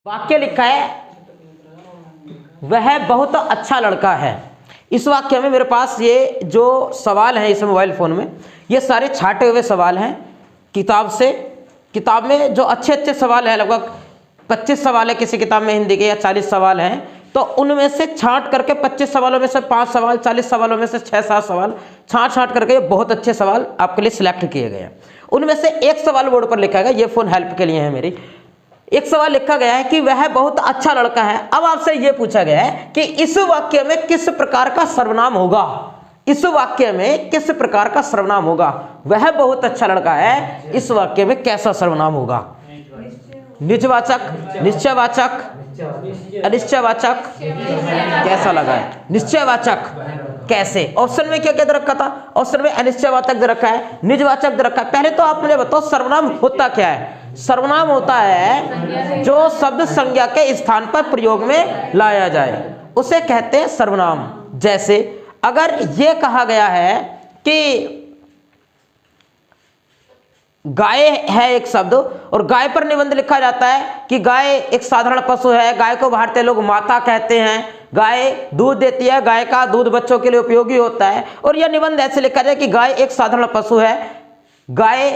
वाक्य लिखा है वह बहुत अच्छा लड़का है। इस वाक्य में मेरे पास ये जो सवाल हैं इस मोबाइल फ़ोन में, ये सारे छाटे हुए सवाल हैं किताब से। किताब में जो अच्छे अच्छे सवाल हैं, लगभग 25 सवाल है किसी किताब में हिंदी के, या 40 सवाल हैं, तो उनमें से छांट करके 25 सवालों में से 5 सवाल, 40 सवालों में से 6-7 सवाल छांट करके ये बहुत अच्छे सवाल आपके लिए सिलेक्ट किए गए हैं। उनमें से एक सवाल बोर्ड पर लिखा गया, ये फ़ोन हेल्प के लिए है मेरी। एक सवाल लिखा गया है कि वह बहुत अच्छा लड़का है। अब आपसे यह पूछा गया है कि इस वाक्य में किस प्रकार का सर्वनाम होगा। इस वाक्य में किस प्रकार का सर्वनाम होगा? वह बहुत अच्छा लड़का है, इस वाक्य में कैसा सर्वनाम होगा? निजवाचक, निश्चयवाचक, अनिश्चयवाचक? कैसा लगा है? निश्चयवाचक कैसे? ऑप्शन में क्या क्या दे रखा था? ऑप्शन में अनिश्चयवाचक दे रखा है, निजवाचक दे रखा है। पहले तो आप मुझे बताओ सर्वनाम होता क्या है? सर्वनाम होता है जो शब्द संज्ञा के स्थान पर प्रयोग में लाया जाए, उसे कहते हैं सर्वनाम। जैसे अगर यह कहा गया है कि गाय है एक शब्द, और गाय पर निबंध लिखा जाता है कि गाय एक साधारण पशु है, गाय को भारतीय लोग माता कहते हैं, गाय दूध देती है, गाय का दूध बच्चों के लिए उपयोगी होता है। और यह निबंध ऐसे लिखा जाए कि गाय एक साधारण पशु है, गाय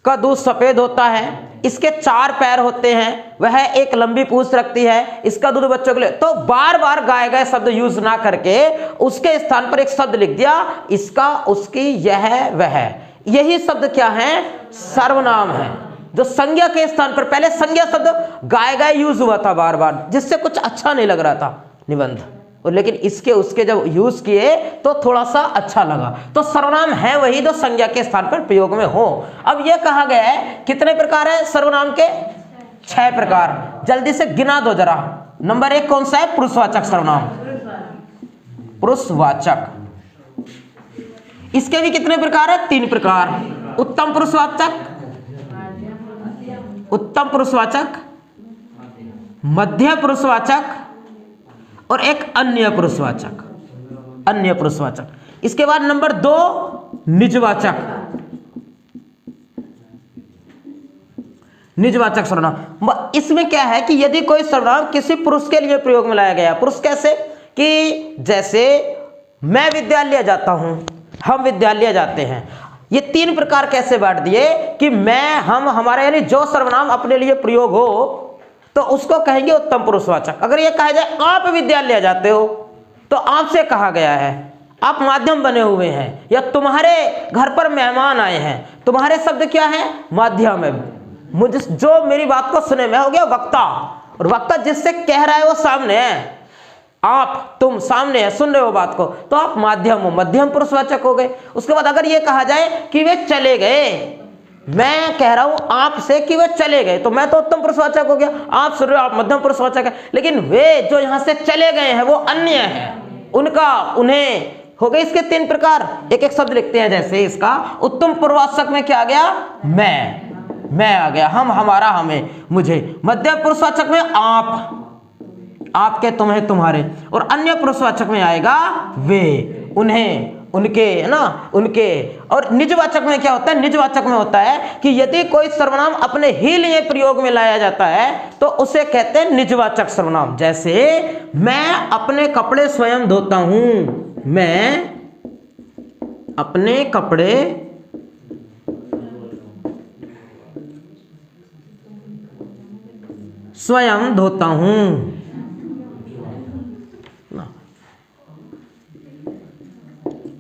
का दूध सफेद होता है, इसके 4 पैर होते हैं, वह एक लंबी पूंछ रखती है, इसका दूध बच्चों के लिए। तो बार बार गाय गाय शब्द यूज ना करके उसके स्थान पर एक शब्द लिख दिया, इसका, उसकी, यह, वह। यही शब्द क्या है? सर्वनाम है। जो संज्ञा के स्थान पर, पहले संज्ञा शब्द गाय गाय यूज हुआ था बार बार, जिससे कुछ अच्छा नहीं लग रहा था निबंध, और लेकिन इसके उसके जब यूज किए तो थोड़ा सा अच्छा लगा। तो सर्वनाम है वही जो संज्ञा के स्थान पर प्रयोग में हो। अब यह कहा गया है कितने प्रकार है सर्वनाम के? 6 प्रकार। जल्दी से गिना दो जरा। नंबर 1 कौन सा है? पुरुषवाचक सर्वनाम। पुरुषवाचक, इसके भी कितने प्रकार है? 3 प्रकार। उत्तम पुरुषवाचक, उत्तम पुरुषवाचक, मध्य पुरुषवाचक, और एक अन्य पुरुषवाचक। अन्य पुरुषवाचक। इसके बाद नंबर 2 निजवाचक। निजवाचक सर्वनाम, इसमें क्या है कि यदि कोई सर्वनाम किसी पुरुष के लिए प्रयोग में लाया गया, पुरुष कैसे? कि जैसे मैं विद्यालय जाता हूं, हम विद्यालय जाते हैं। ये 3 प्रकार कैसे बांट दिए कि मैं, हम, हमारे, यानी जो सर्वनाम अपने लिए प्रयोग हो तो उसको कहेंगे उत्तम पुरुषवाचक। अगर ये कहा जाए आप विद्यालय जाते हो, तो आपसे कहा गया है, आप माध्यम बने हुए हैं, या तुम्हारे घर पर मेहमान आए हैं, तुम्हारे शब्द क्या है? माध्यम है। मुझे जो मेरी बात को सुने में हो गया वक्ता, और वक्ता जिससे कह रहा है वो सामने है, आप, तुम सामने है, सुन रहे हो बात को, तो आप माध्यम हो, मध्यम पुरुषवाचक हो गए। उसके बाद अगर ये कहा जाए कि वे चले गए, मैं कह रहा हूं आपसे कि वे चले गए, तो मैं तो उत्तम पुरुषवाचक हो गया, आप सुन रहे हो, आप मध्यम पुरुषवाचक है। लेकिन वे जो यहां से चले गए हैं वो अन्य है, उनका, उन्हें, हो गए। इसके 3 प्रकार। एक एक शब्द लिखते हैं। जैसे इसका उत्तम पुरुषवाचक में क्या आ गया? मैं आ गया, हम, हमारा, हमें, मुझे। मध्य पुरुषवाचक में आप, आपके, तुम्हें, तुम्हारे। और अन्य पुरुषवाचक में आएगा वे, उन्हें, उनके, है ना, उनके। और निजवाचक में क्या होता है? निजवाचक में होता है कि यदि कोई सर्वनाम अपने ही लिए प्रयोग में लाया जाता है तो उसे कहते हैं निजवाचक सर्वनाम। जैसे मैं अपने कपड़े स्वयं धोता हूं, मैं अपने कपड़े स्वयं धोता हूं।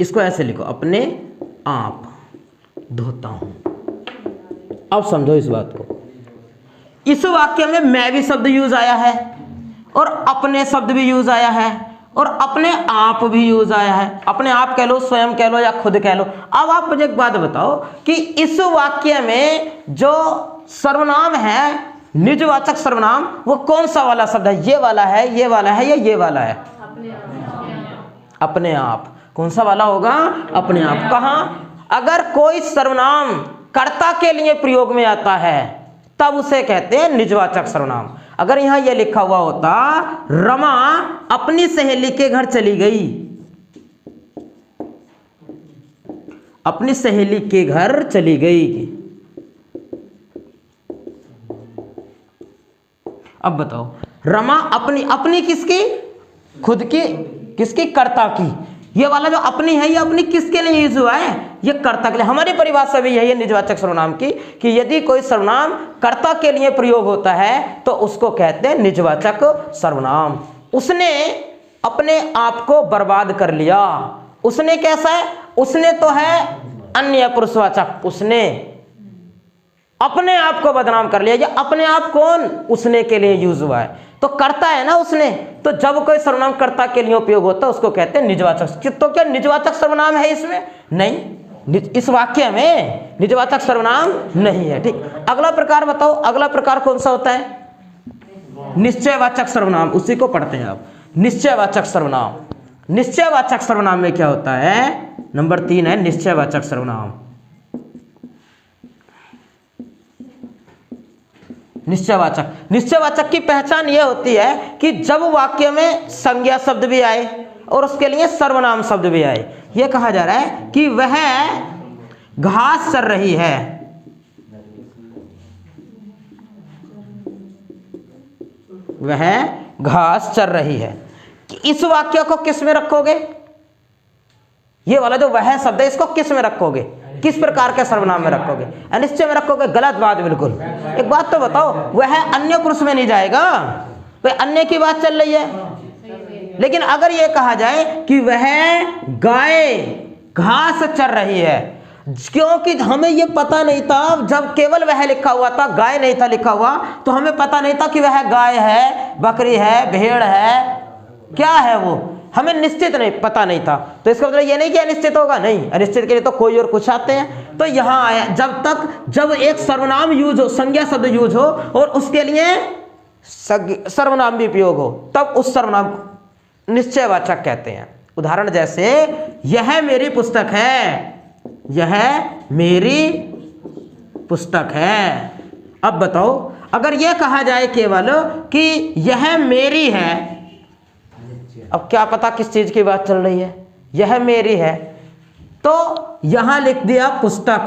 इसको ऐसे लिखो, अपने आप धोता हूं। अब समझो इस बात को। इस वाक्य में मैं भी शब्द यूज आया है, और अपने शब्द भी यूज आया है, और अपने आप भी यूज आया है। अपने आप कह लो, स्वयं कह लो, या खुद कह लो। अब आप मुझे एक बात बताओ कि इस वाक्य में जो सर्वनाम है, निजवाचक सर्वनाम, वो कौन सा वाला शब्द है? ये वाला है, ये वाला है, या ये वाला है? अपने आप। कौन सा वाला होगा? अपने आप। कहां? अगर कोई सर्वनाम कर्ता के लिए प्रयोग में आता है तब उसे कहते हैं निजवाचक सर्वनाम। अगर यहां यह लिखा हुआ होता रमा अपनी सहेली के घर चली गई, अपनी सहेली के घर चली गई, अब बताओ, रमा अपनी, अपनी किसकी? खुद की, किसकी? कर्ता की। ये वाला जो अपनी है, ये अपनी किसके लिए यूज हुआ है? ये कर्ता के लिए। हमारी परिभाषा भी यही है निजवाचक सर्वनाम की, कि यदि कोई सर्वनाम कर्ता के लिए प्रयोग होता है तो उसको कहते हैं निजवाचक सर्वनाम। उसने अपने आप को बर्बाद कर लिया। उसने कैसा है? उसने तो है अन्य पुरुषवाचक, उसने अपने आप को बदनाम कर लिया। ये अपने आप कौन? उसने के लिए यूज हुआ है, तो करता है ना उसने। तो जब कोई सर्वनाम कर्ता के लिए उपयोग होता है उसको कहते हैं निजवाचक। तो क्या निजवाचक सर्वनाम है इसमें? नहीं, इस वाक्य में निजवाचक सर्वनाम नहीं है। ठीक, अगला प्रकार बताओ, अगला प्रकार कौन सा होता है? निश्चयवाचक सर्वनाम। उसी को पढ़ते हैं आप, निश्चयवाचक सर्वनाम। निश्चयवाचक सर्वनाम में क्या होता है? नंबर 3 है निश्चयवाचक सर्वनाम। निश्चयवाचक, निश्चयवाचक की पहचान यह होती है कि जब वाक्य में संज्ञा शब्द भी आए और उसके लिए सर्वनाम शब्द भी आए। यह कहा जा रहा है कि वह घास चर रही है, वह घास चर रही है। इस वाक्य को किस में रखोगे? ये वाला जो वह शब्द है इसको किस में रखोगे? किस प्रकार के सर्वनाम में रखोगे? अनिश्चय में रखोगे? गलत बात बिल्कुल। एक बात तो बताओ, वह अन्य पुरुष में नहीं जाएगा, वह अन्य की बात चल रही है। लेकिन अगर यह कहा जाए कि वह गाय घास चर रही है, क्योंकि हमें यह पता नहीं था, जब केवल वह लिखा हुआ था, गाय नहीं था लिखा हुआ, तो हमें पता नहीं था कि वह गाय है, बकरी है, भेड़ है, क्या है वो, हमें निश्चित नहीं पता नहीं था। तो इसका मतलब ये नहीं कि अनिश्चित होगा, नहीं, अनिश्चित के लिए तो कोई और कुछ आते हैं। तो यहां आया जब एक सर्वनाम यूज हो, संज्ञा शब्द यूज हो और उसके लिए सर्वनाम भी उपयोग हो, तब उस सर्वनाम को निश्चयवाचक कहते हैं। उदाहरण जैसे यह मेरी पुस्तक है, यह मेरी पुस्तक है। अब बताओ, अगर यह कहा जाए केवल कि यह मेरी है, अब क्या पता किस चीज की बात चल रही है, यह मेरी है, तो यहां लिख दिया पुस्तक।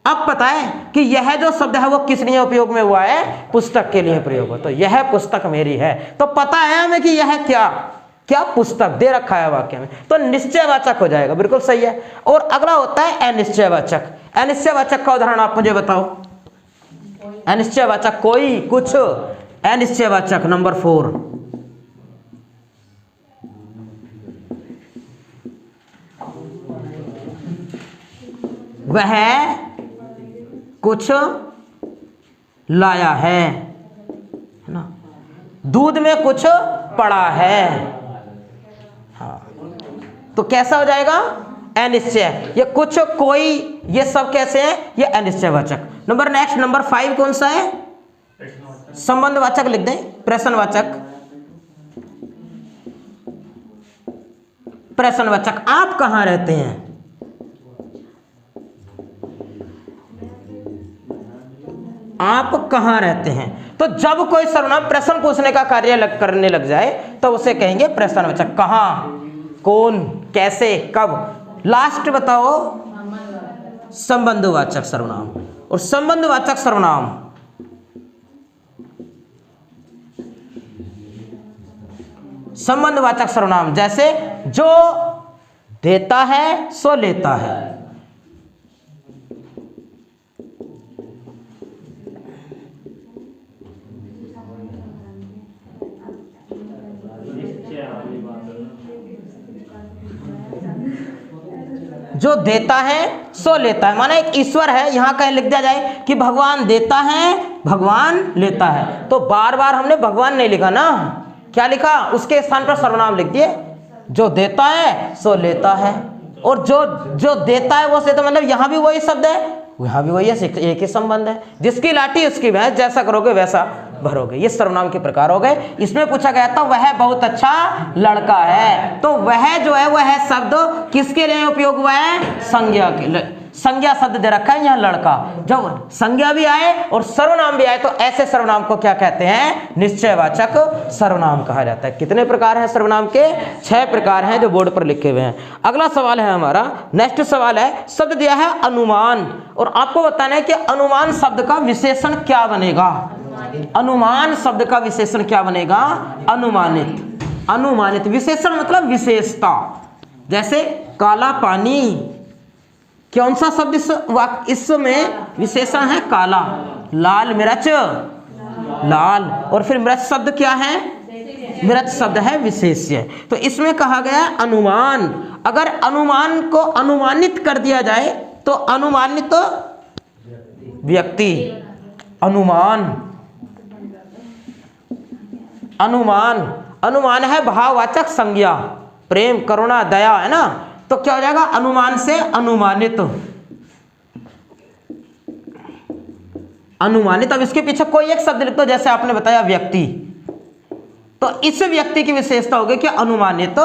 अब पता है कि यह जो शब्द है वो किस लिए उपयोग में हुआ है? पुस्तक के लिए प्रयोग हो, तो यह पुस्तक मेरी है, तो पता है हमें कि यह क्या पुस्तक दे रखा है वाक्य में, तो निश्चयवाचक हो जाएगा। बिल्कुल सही है। और अगला होता है अनिश्चयवाचक। अनिश्चयवाचक का उदाहरण आप मुझे बताओ। अनिश्चयवाचक कोई कुछ, अनिश्चयवाचक नंबर 4। वह कुछ लाया है ना, दूध में कुछ पड़ा है। हाँ, तो कैसा हो जाएगा? अनिश्चय। ये कुछ, कोई, ये सब कैसे है? ये अनिश्चयवाचक। नेक्स्ट नंबर 5 कौन सा है? संबंधवाचक लिख दें, प्रश्नवाचक। प्रश्नवाचक, आप कहां रहते हैं? आप कहां रहते हैं? तो जब कोई सर्वनाम प्रश्न पूछने का कार्य करने लग जाए तो उसे कहेंगे प्रश्नवाचक। कहां, कौन, कैसे, कब। लास्ट बताओ संबंधवाचक सर्वनाम। और संबंधवाचक सर्वनाम संबंधवाचक सर्वनाम जैसे जो देता है सो लेता है, जो देता है सो लेता है, माना एक ईश्वर है, यहां कहीं लिख दिया जाए कि भगवान देता है, भगवान लेता है, तो बार बार हमने भगवान नहीं लिखा ना, क्या लिखा? उसके स्थान पर सर्वनाम लिख दिए, जो देता है सो लेता है। और जो देता है वो से, तो मतलब यहां भी वही शब्द है, यहां भी वही है, एक ही संबंध है। जिसकी लाठी उसकी भैंस, जैसा करोगे वैसा भरोगे। ये सर्वनाम के प्रकार हो गए। इसमें पूछा गया था वह बहुत अच्छा लड़का है, तो वह जो है वह शब्द किसके लिए उपयोग हुआ है? संज्ञा के, संज्ञा शब्द दे रखा है यहाँ लड़का। जब संज्ञा भी आए और सर्वनाम भी आए तो ऐसे सर्वनाम को क्या कहते हैं? निश्चयवाचक सर्वनाम कहा जाता है। कितने प्रकार हैं सर्वनाम के? 6 प्रकार हैं जो बोर्ड पर लिखे हुए हैं। अगला सवाल है हमारा, नेक्स्ट सवाल है, शब्द दिया है अनुमान, और आपको बताना है कि अनुमान शब्द का विशेषण क्या बनेगा। अनुमान शब्द का विशेषण क्या बनेगा? अनुमानित। अनुमानित विशेषण मतलब विशेषता। जैसे काला पानी, कौन सा शब्द इसमें विशेषण है? काला। लाल मिर्च, लाल। और फिर मिर्च शब्द क्या है? मिर्च शब्द है विशेष्य। तो इसमें कहा गया अनुमान। अगर अनुमान को अनुमानित कर दिया जाए तो अनुमानित व्यक्ति। अनुमान, अनुमान, अनुमान है भाववाचक संज्ञा, प्रेम, करुणा, दया, है ना। तो क्या हो जाएगा? अनुमान से अनुमानित। अनुमानित। अब इसके पीछे कोई एक शब्द लिख दो, जैसे आपने बताया व्यक्ति, तो इस व्यक्ति की विशेषता होगी कि अनुमानित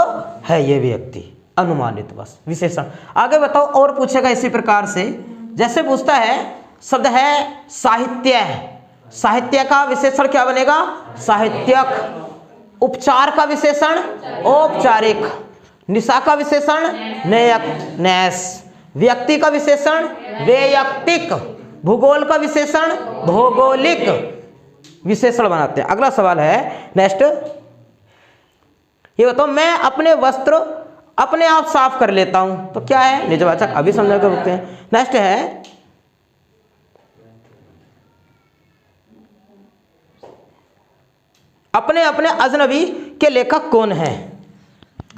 है ये व्यक्ति। अनुमानित, बस विशेषण। आगे बताओ, और पूछेगा इसी प्रकार से। जैसे पूछता है, शब्द है साहित्य। साहित्य का विशेषण क्या बनेगा? साहित्यक। उपचार का विशेषण औपचारिक। निशा का विशेषण नैयक, नैस। व्यक्ति का विशेषण वैयक्तिक। भूगोल का विशेषण भौगोलिक। विशेषण बनाते हैं। अगला सवाल है नेक्स्ट, ये बताओ, मैं अपने वस्त्र अपने आप साफ कर लेता हूं, तो क्या है? निजवाचक। अभी समझा कर रुकते हैं। नेक्स्ट है, अपने अपने अजनबी के लेखक कौन है?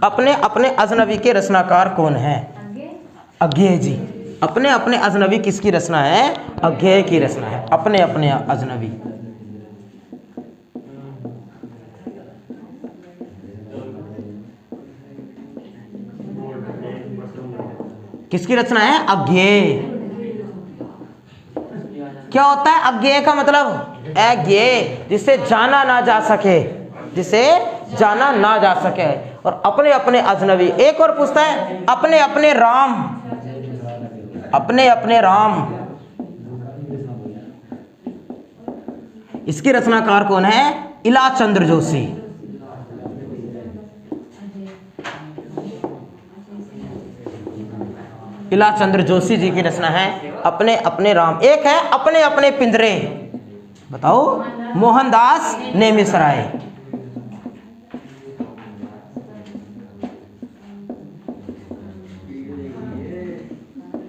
अपने अपने अजनबी के रचनाकार कौन है? अज्ञेय जी। अपने अपने अजनबी किसकी रचना है? अज्ञेय की रचना है। अपने अपने अजनबी किसकी रचना है? अज्ञेय। क्या होता है अज्ञेय का मतलब? अज्ञेय, जिसे जाना ना जा सके, जिसे जाना ना जा सके। और अपने अपने अजनबी। एक और पूछता है, अपने अपने राम। अपने अपने राम, इसके रचनाकार कौन है? इलाचंद्र जोशी। इलाचंद्र जोशी जी की रचना है अपने अपने राम। एक है अपने अपने पिंजरे, बताओ, मोहनदास नेमिसराय।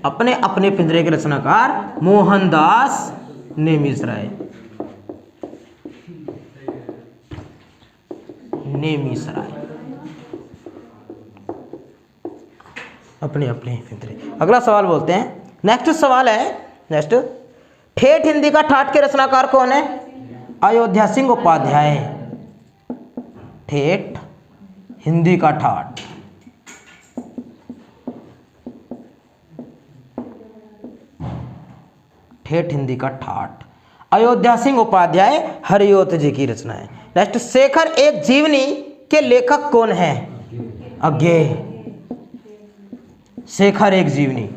अपने अपने पिंजरे के रचनाकार मोहनदास नेमिसराय। नेमिसराय, अपने अपने पिंजरे। अगला सवाल बोलते हैं। नेक्स्ट सवाल है, नेक्स्ट, ठेठ हिंदी का ठाठ के रचनाकार कौन है? अयोध्या सिंह उपाध्याय। ठेठ हिंदी का ठाठ, ठेठ हिंदी का ठाठ, अयोध्या सिंह उपाध्याय हरियोत जी की रचना है। नेक्स्ट, शेखर एक जीवनी के लेखक कौन है? अज्ञेय। शेखर एक जीवनी,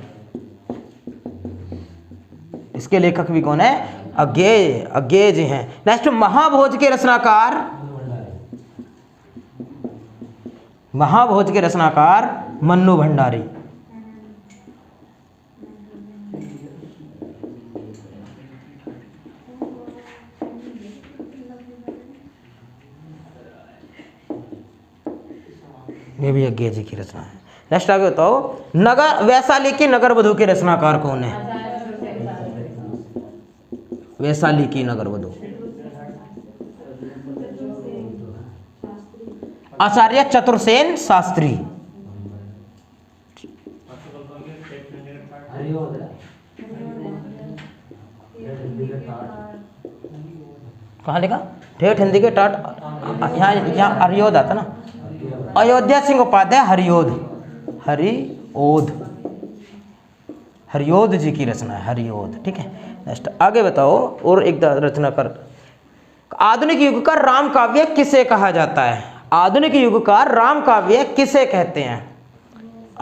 इसके लेखक भी कौन है? अज्ञेय। अज्ञेय जी हैं। नेक्स्ट, महाभोज के रचनाकार, महाभोज के रचनाकार मन्नू भंडारी। ये भी अज्ञेय जी की रचना है। नेक्स्ट आगे बताओ, नगर वैशाली की नगर वधु के रचनाकार कौन है? वैशाली की नगर वधु आचार्य चतुर्सेन शास्त्री। कहाँ लिखा? ठेठ हिंदी के ठाठ, यहाँ हरियोध आता ना। अयोध्या सिंह उपाध्याय हरियोध, हरिओध, हरियोध जी की रचना है, हरियोध। ठीक है। नेक्स्ट आगे बताओ, और एक रचना कर। आधुनिक युग का राम काव्य किसे कहा जाता है? आधुनिक युग का राम काव्य किसे कहते हैं?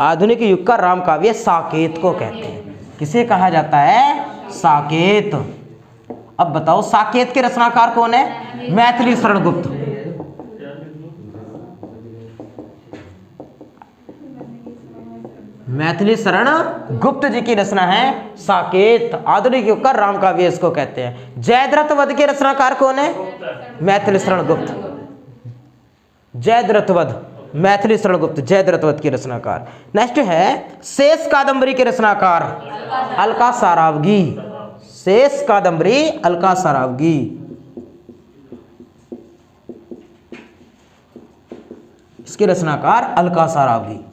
आधुनिक युग का राम काव्य साकेत को कहते हैं। किसे कहा जाता है? साकेत। अब बताओ, साकेत के रचनाकार कौन है? मैथिली शरण गुप्त। मैथिली शरण गुप्त जी की रचना है साकेत। आधुनिक युग का राम काव्य इसको कहते हैं। जयद्रथ वध के रचनाकार कौन है? मैथिली शरण गुप्त। जयद्रथ वध, मैथिली शरण गुप्त, जयद्रथ वध की रचनाकार। नेक्स्ट है शेष कादंबरी के रचनाकार अलका सारावगी। शेष कादंबरी अलका सारावगी। इसके रचनाकार अलका सारावगी।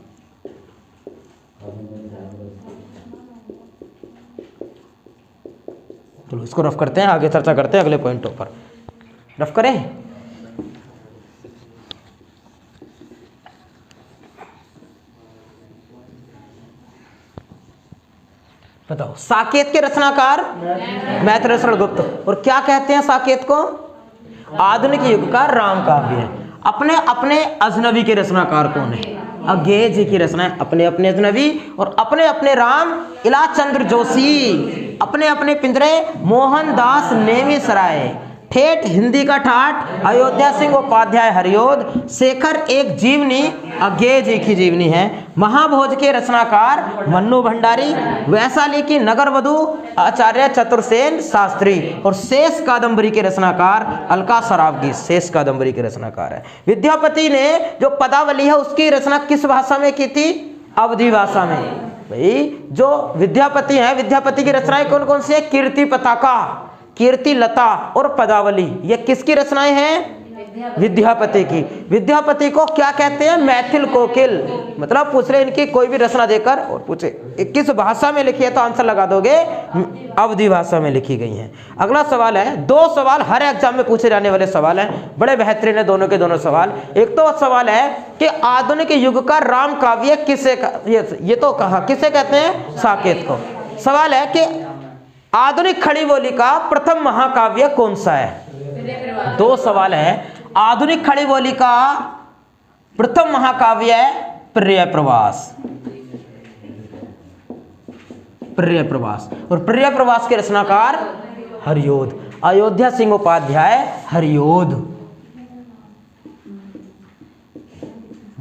चलो इसको रफ करते हैं, आगे चर्चा करते हैं अगले पॉइंटों पर। रफ करें। बताओ, साकेत के रचनाकार मैथिली शरण गुप्त। और क्या कहते हैं साकेत को? आधुनिक युग का राम काव्य है। अपने अपने अजनबी के रचनाकार कौन है? अज्ञेय जी की रचना है अपने अपने अजनबी। और अपने अपने राम इलाचंद्र जोशी। अपने अपने पिंजरे मोहनदास नेमी सराय। ठेठ हिंदी का ठाठ अयोध्या सिंह उपाध्याय हरियोध। शेखर एक जीवनी अज्ञेय जी की जीवनी है। महाभोज के रचनाकार मन्नू भंडारी। वैशाली की नगर वधु आचार्य चतुर्सेन शास्त्री। और शेष कादंबरी के रचनाकार अलका सारावगी। शेष कादंबरी के रचनाकार है। विद्यापति ने जो पदावली है उसकी रचना किस भाषा में की थी? अवधी भाषा में। भाई जो विद्यापति हैं, विद्यापति की रचनाएं कौन कौन सी है? कीर्ति पताका, कीर्ति लता और पदावली। ये किसकी रचनाएं हैं? विद्यापति की। विद्यापति को क्या कहते हैं? मैथिल कोकिल। मतलब पूछ रहे इनकी कोई भी रचना देकर और पूछे किस भाषा में लिखी है तो आंसर लगा दोगे अवधी भाषा में लिखी गई है। अगला सवाल है, दो सवाल हर एग्जाम में पूछे जाने वाले सवाल हैं, बड़े बेहतरीन है दोनों के दोनों सवाल। एक तो सवाल है कि आधुनिक युग का राम काव्य किसे, ये तो कहा किसे कहते हैं? साकेत को। सवाल है कि आधुनिक खड़ी बोली का प्रथम महाकाव्य कौन सा है? दो सवाल है। आधुनिक खड़ी बोली का प्रथम महाकाव्य है प्रिय प्रवास। प्रिय प्रवास। और प्रिय प्रवास के रचनाकार हरियोध। अयोध्या सिंह उपाध्याय हरियोध।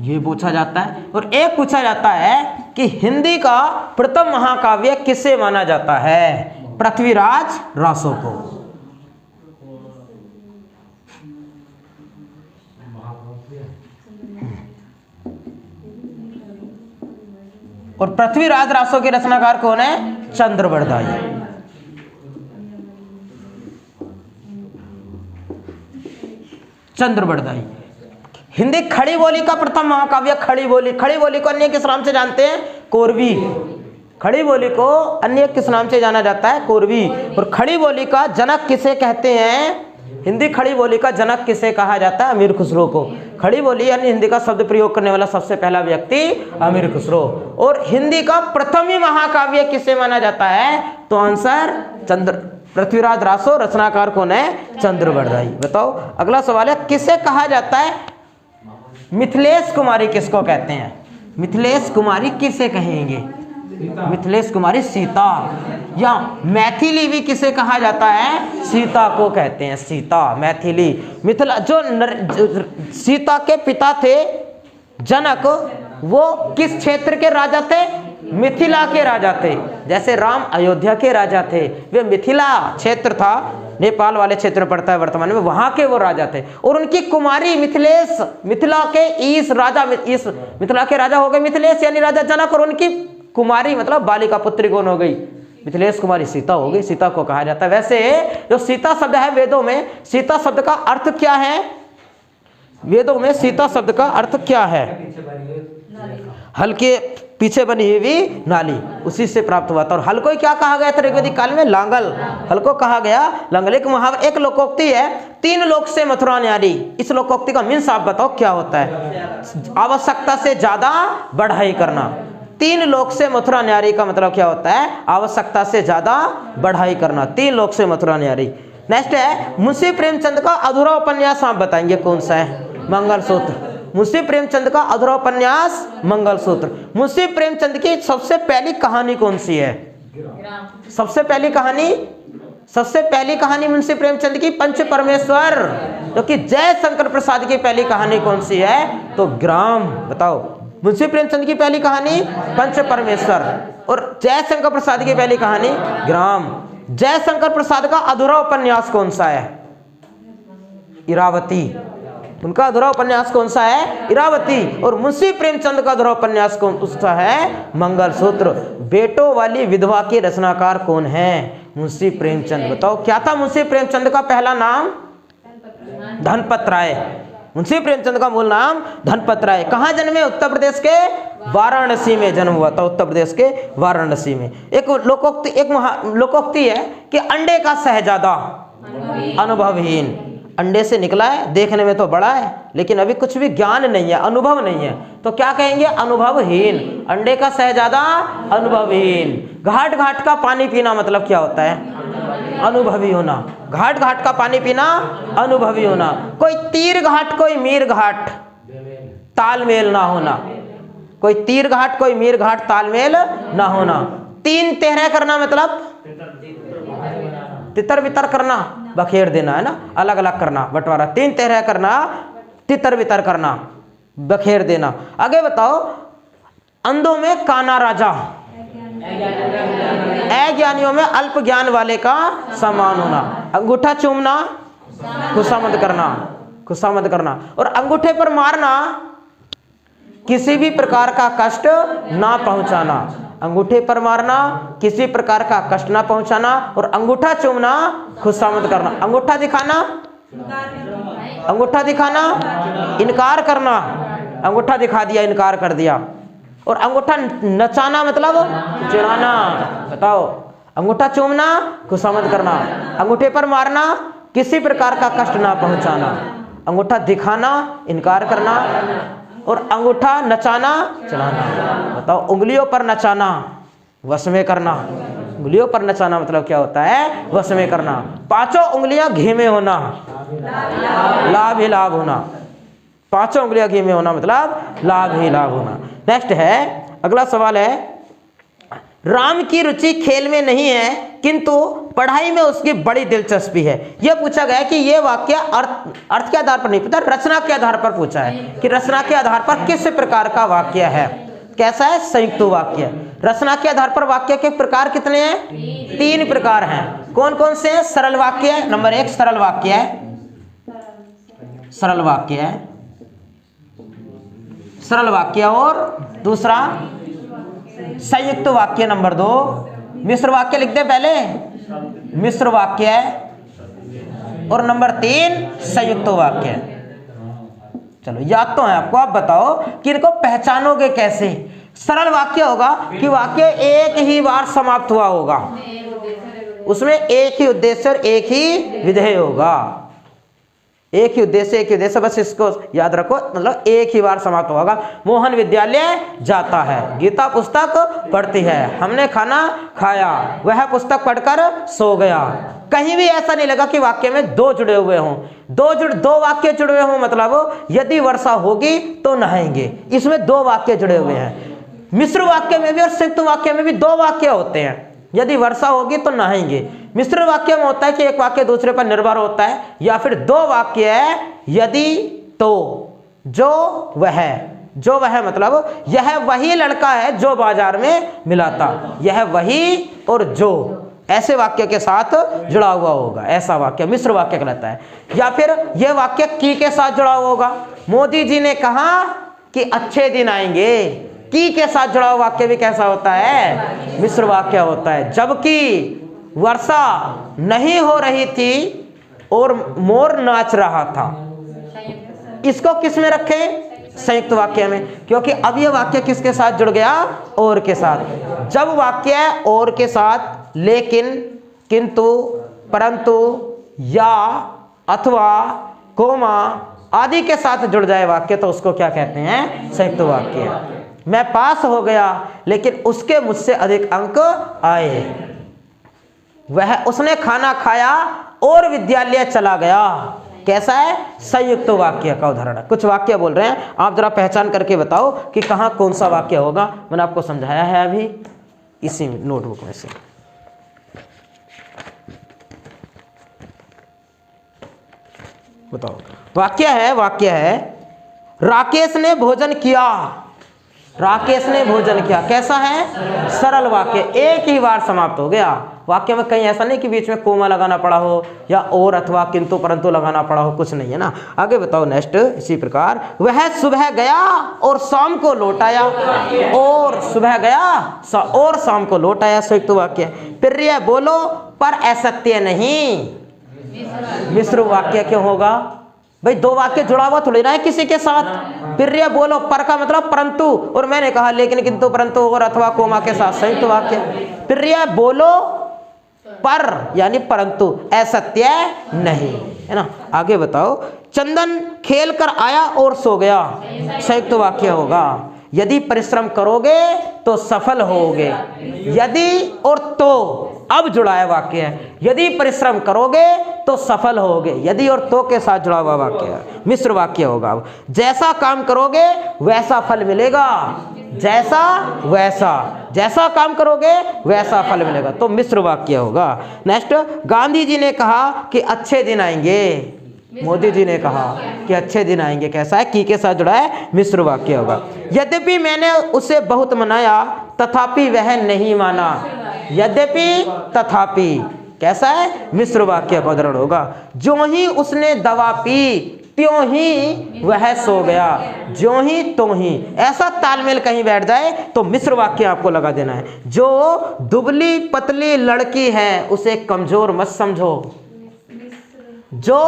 ये पूछा जाता है। और एक पूछा जाता है कि हिंदी का प्रथम महाकाव्य किसे माना जाता है? पृथ्वीराज रासो को। और पृथ्वीराज रासो के रचनाकार कौन है? चंद्रबरदाई। चंद्रबरदाई। हिंदी खड़ी बोली का प्रथम महाकाव्य खड़ी बोली। खड़ी बोली को अन्य किस नाम से जानते हैं? कोरवी। खड़ी बोली को अन्य किस नाम से जाना जाता है? कोरवी। और खड़ी बोली का जनक किसे कहते हैं? हिंदी खड़ी बोली का जनक किसे कहा जाता है? अमीर खुसरो को। खड़ी बोली यानी हिंदी का शब्द प्रयोग करने वाला सबसे पहला व्यक्ति अमीर खुसरो। और हिंदी का प्रथम ही महाकाव्य किसे माना जाता है? तो आंसर पृथ्वीराज रासो। रचनाकार कौन है? चंद्रबरदाई। बताओ अगला सवाल है, किसे कहा जाता है मिथिलेश कुमारी? किसको कहते हैं? मिथिलेश कुमारी किसे कहेंगे? मिथिलेश कुमारी सीता। या मैथिली भी किसे कहा जाता है? सीता को कहते हैं। सीता, मैथिली। मिथिला जो सीता के पिता थे जनक, वो किस क्षेत्र के राजा थे? मिथिला के राजा थे। जैसे राम अयोध्या के राजा थे, वे मिथिला क्षेत्र था, नेपाल वाले क्षेत्र में पड़ता है वर्तमान में, वहां के वो राजा थे। और उनकी कुमारी मिथिलेश, मिथिला के इस मिथिला के राजा हो गए मिथिलेश यानी राजा जनक। और उनकी कुमारी मतलब बालिका पुत्री कौन हो गई? मिथिलेश कुमारी सीता हो गई। सीता को कहा जाता है। वैसे जो सीता शब्द है वेदों में, सीता शब्द का अर्थ क्या है? वेदों में सीता शब्द का अर्थ क्या है? हल्के पीछे बनी हुई नाली, उसी से प्राप्त हुआ था। और हल को क्या कहा गया था ऋग्वेदिक काल में? लांगल। हल को कहा गया लांगल। एक लोकोक्ति है, तीन लोक से मथुरा न्यारी। इस लोकोक्ति का मीन्स आप बताओ क्या होता है? आवश्यकता से ज्यादा बढ़ाई करना। तीन लोक से मथुरा न्यारी का मतलब क्या होता है? आवश्यकता से ज्यादा बढ़ाई करना। तीन लोक से मथुरा न्यारी। नेक्स्ट है मुंशी प्रेमचंद का अधूरा उपन्यास आप बताएंगे कौन सा है? मंगलसूत्र। मुंशी प्रेमचंद का अधूरा उपन्यास मंगलसूत्र। मुंशी प्रेमचंद की सबसे पहली कहानी कौन सी है? सबसे पहली कहानी मुंशी प्रेमचंद की पंच परमेश्वर। जो कि जय शंकर प्रसाद की पहली कहानी कौन सी है? तो ग्राम। बताओ मुंशी प्रेमचंद की पहली कहानी पंच परमेश्वर। और जयशंकर प्रसाद की पहली कहानी ग्राम। जयशंकर प्रसाद का अधूरा उपन्यास कौन सा है? इरावती। उनका अधूरा उपन्यास कौन सा है? इरावती। और मुंशी प्रेमचंद का अधूरा उपन्यास कौन सा है? मंगलसूत्र। बेटों वाली विधवा के रचनाकार कौन है? मुंशी प्रेमचंद। बताओ क्या था मुंशी प्रेमचंद का पहला नाम? धनपत राय। मुंशी प्रेमचंद का मूल नाम धनपत राय। कहाँ जन्मे? उत्तर प्रदेश के वाराणसी में जन्म हुआ था। उत्तर प्रदेश के वाराणसी में। एक लोकोक्ति है कि अंडे का शहजादा अनुभवहीन। अंडे से निकला है, देखने में तो बड़ा है लेकिन अभी कुछ भी ज्ञान नहीं है, अनुभव नहीं है, तो क्या कहेंगे? अनुभवहीन। अंडे का शहजादा अनुभवहीन। घाट घाट का पानी पीना मतलब क्या होता है? अनुभवी होना। घाट घाट का पानी पीना अनुभवी होना। कोई तीर घाट कोई मीर घाट तालमेल ना होना। कोई तीर घाट कोई मीर घाट तालमेल ना होना। तीन तेहरा करना मतलब तितर बितर करना, बखेर देना, है ना, अलग अलग करना, बंटवारा। तीन तेहरा करना, तितर बितर करना, बखेर देना। आगे बताओ। अंधों में काना राजा, अज्ञानियों में अल्प ज्ञान वाले का समान होना। अंगूठा चूमना, खुशामद करना, खुशामद करना। और अंगूठे पर मारना, किसी भी प्रकार का कष्ट ना पहुंचाना। अंगूठे पर मारना, किसी प्रकार का कष्ट ना पहुंचाना। और अंगूठा चूमना, खुशामद करना। अंगूठा दिखाना, अंगूठा दिखाना, इनकार करना। अंगूठा दिखा दिया, इनकार कर दिया। और अंगूठा नचाना मतलब चिढ़ाना। बताओ। अंगूठा चूमना, खुशामद करना। अंगूठे पर मारना, किसी प्रकार का कष्ट ना पहुंचाना। अंगूठा दिखाना, इनकार करना। और अंगूठा नचाना, चढ़ाना। बताओ। उंगलियों पर नचाना, वश में करना। उंगलियों पर नचाना मतलब क्या होता है? वश में करना। पांचों उंगलियां घी में होना, लाभ ही लाभ होना। पांचों उंगलियां घी में होना मतलब लाभ ही लाभ होना। नेक्स्ट है, अगला सवाल है, राम की रुचि खेल में नहीं है किंतु पढ़ाई में उसकी बड़ी दिलचस्पी है। यह पूछा गया कि यह वाक्य अर्थ के आधार पर नहीं पूछा, रचना के आधार पर पूछा है कि रचना के आधार पर किस प्रकार का वाक्य है। कैसा है? संयुक्त वाक्य। रचना के आधार पर वाक्य के प्रकार कितने हैं? तीन प्रकार हैं। कौन कौन से हैं? सरल वाक्य नंबर 1 सरल वाक्य है, सरल वाक्य है, सरल वाक्य। और दूसरा संयुक्त वाक्य नंबर 2। मिश्र वाक्य लिखते हैं पहले, मिश्र वाक्य है। और नंबर 3 संयुक्त वाक्य है। चलो याद तो है आपको। आप बताओ कि इनको पहचानोगे कैसे? सरल वाक्य होगा कि वाक्य एक ही बार समाप्त हुआ होगा, उसमें एक ही उद्देश्य और एक ही विधेय होगा। एक ही उद्देश्य, एक ही उद्देश्य, बस इसको याद रखो। मतलब एक ही बार समाप्त होगा। मोहन विद्यालय जाता है, गीता पुस्तक पढ़ती है, हमने खाना खाया, वह पुस्तक पढ़कर सो गया। कहीं भी ऐसा नहीं लगा कि वाक्य में दो जुड़े हुए हों। दो वाक्य जुड़े हुए हों मतलब यदि वर्षा होगी तो नहाएंगे, इसमें दो वाक्य जुड़े हुए हैं। मिश्र वाक्य में भी और संयुक्त वाक्य में भी दो वाक्य होते हैं। यदि वर्षा होगी तो नहाएंगे। मिश्र वाक्य में होता है कि एक वाक्य दूसरे पर निर्भर होता है, या फिर दो वाक्य है यदि तो, जो वह मतलब यह वही लड़का है जो बाजार में मिला था, यह वही और जो ऐसे वाक्य के साथ जुड़ा हुआ होगा, ऐसा वाक्य मिश्र वाक्य कहलाता है। या फिर यह वाक्य की के साथ जुड़ा हुआ होगा। मोदी जी ने कहा कि अच्छे दिन आएंगे, की के साथ जुड़ा हुआ वाक्य भी कैसा होता है? मिश्र वाक्य होता है। जबकि वर्षा नहीं हो रही थी और मोर नाच रहा था, इसको किस में रखें? संयुक्त वाक्य में, क्योंकि अब यह वाक्य किसके साथ जुड़ गया? और के साथ। जब वाक्य और के साथ लेकिन, किंतु, परंतु, या, अथवा, कोमा आदि के साथ जुड़ जाए वाक्य तो उसको क्या कहते हैं? संयुक्त वाक्य। मैं पास हो गया लेकिन उसके मुझसे अधिक अंक आए, वह उसने खाना खाया और विद्यालय चला गया। कैसा है? संयुक्त वाक्य का उदाहरण है। कुछ वाक्य बोल रहे हैं, आप जरा पहचान करके बताओ कि कहाँ कौन सा वाक्य होगा। मैंने आपको समझाया है अभी इसी नोटबुक में से। बताओ। वाक्य है राकेश ने भोजन किया, राकेश ने भोजन किया। कैसा है? सरल वाक्य, एक ही बार समाप्त हो गया। वाक्य में कहीं ऐसा नहीं कि बीच में कोमा लगाना पड़ा हो या और अथवा किंतु परंतु लगाना पड़ा हो, कुछ नहीं है ना। आगे बताओ नेक्स्ट। इसी प्रकार वह सुबह गया और शाम को लौट आया, और सुबह गया और शाम को लौट आया, संयुक्त वाक्य। प्रिय बोलो पर असत्य नहीं, मिश्र वाक्य क्यों होगा भाई? दो वाक्य जुड़ा हुआ थोड़ी ना है किसी के साथ। प्रिय बोलो, पर का मतलब परंतु, और मैंने कहा लेकिन किंतु परंतु और अथवा कोमा के साथ, संयुक्त वाक्य। प्रिय बोलो पर यानी परंतु, असत्य नहीं, है ना। आगे बताओ। चंदन खेल कर आया और सो गया, संयुक्त वाक्य होगा। यदि परिश्रम करोगे तो सफल होगे। यदि और तो अब जुड़ा है वाक्य है, यदि परिश्रम करोगे तो सफल होगे। यदि और तो के साथ जुड़ा हुआ वाक्य है, मिश्र वाक्य होगा। जैसा काम करोगे वैसा फल मिलेगा, जैसा वैसा, जैसा काम करोगे वैसा फल मिलेगा, तो मिश्र वाक्य होगा। नेक्स्ट। गांधी जी ने कहा कि अच्छे दिन आएंगे, मोदी जी ने कहा कि अच्छे दिन आएंगे। कैसा है? की के साथ जुड़ा है, मिश्र वाक्य होगा। यद्यपि मैंने उसे बहुत मनाया तथापि वह नहीं माना, यद्यपि तथापि, कैसा है? मिश्र वाक्य का उदाहरण होगा। जो ही उसने दवा पी त्यों ही वह सो गया, ज्यों ही त्यों ही, ऐसा तालमेल कहीं बैठ जाए तो मिश्र वाक्य आपको लगा देना है। जो दुबली पतली लड़की है उसे कमजोर मत समझो, जो